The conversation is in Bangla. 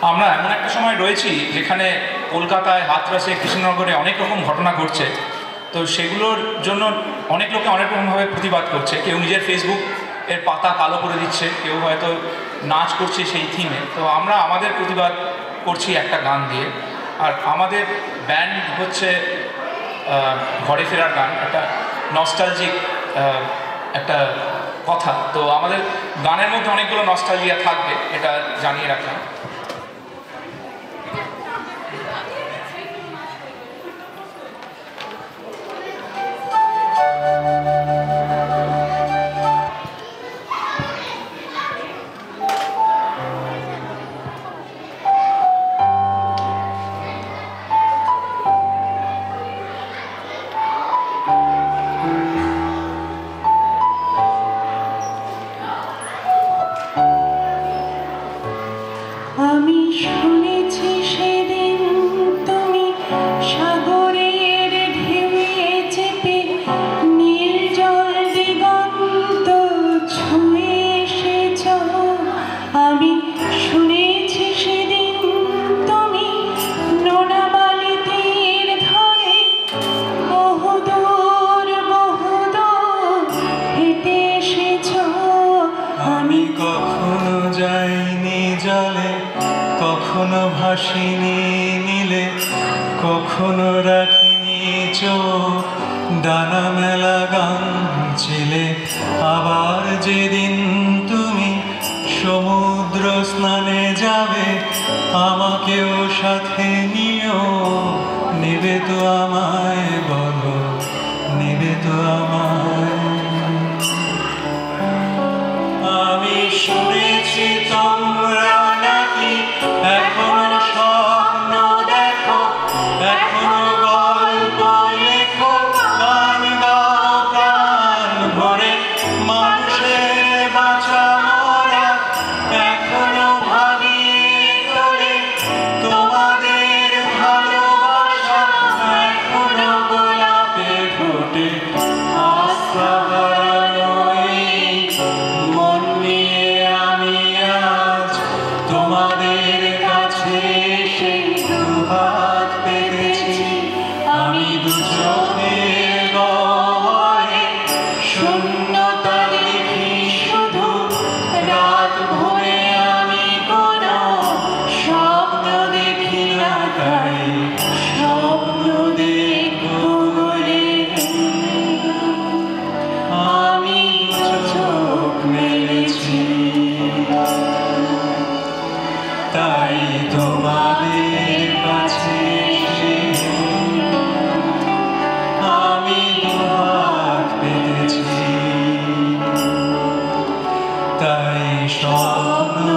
আমরা এমন একটা সময় রয়েছি যেখানে কলকাতায়, হাতরাসে, কৃষ্ণনগরে অনেক রকম ঘটনা ঘটছে। তো সেগুলোর জন্য অনেক লোকে অনেক রকমভাবে প্রতিবাদ করছে। কেউ নিজের ফেসবুক এর পাতা কালো করে দিচ্ছে, কেউ হয়তো নাচ করছে সেই থিমে। তো আমরা আমাদের প্রতিবাদ করছি একটা গান দিয়ে। আর আমাদের ব্যান্ড হচ্ছে ঘরে ফেরার গান, একটা নস্টালজিক একটা কথা। তো আমাদের গানের মধ্যে অনেকগুলো নস্টালজিয়া থাকবে, এটা জানিয়ে রাখলাম। আমি শুনেছি সেদিন তুমি সাগরের ঢেউয়ে চেপে নীল জল দিগন্ত ছুঁয়ে এসেছ। আমি শুনেছি সেদিন তুমি নোনা বালি তীর ধরে বহুদূর বহুদূর হেঁটে এসেছ। আমি কখনো যাইনি জলে, কখনো ভাসিনি নীলে, কখনো রাখিনি চোখ ডানা মেলা গান ছিলে। আবার যেদিন তুমি সমুদ্র স্নানে যাবে, আমাকেও সাথে নিও। নেবে তো আমায়, বলো নেবে তো আমায়? আমি শুনেছি তোমরা নাকি এখনো স্বপ্ন দেখো, এখনো গল্প লেখো, গান গাও প্রাণ ভরে। মানুষের বাঁচা মরা এখনো ভাবিয়ে তোলে, তোমাদের ভালোবাসা এখনো গোলাপে ফোটে। আস্থা হারানো এই মন নিয়ে আমি আজ তোমাদের কাছে এসে দুহাত পেতেছি। আমি দু চোখের গহ্বরে শূন্যতা দেখি শুধু, রাত ভরে আমি কোনো স্বপ্ন দেখি না, তাই স্বপ্ন দেখবো বলে আমি চোখ মেলেছি। তাই তোমাদের কাছে এসে আমি দুহাত পেতেছি। তাই স্বপ্ন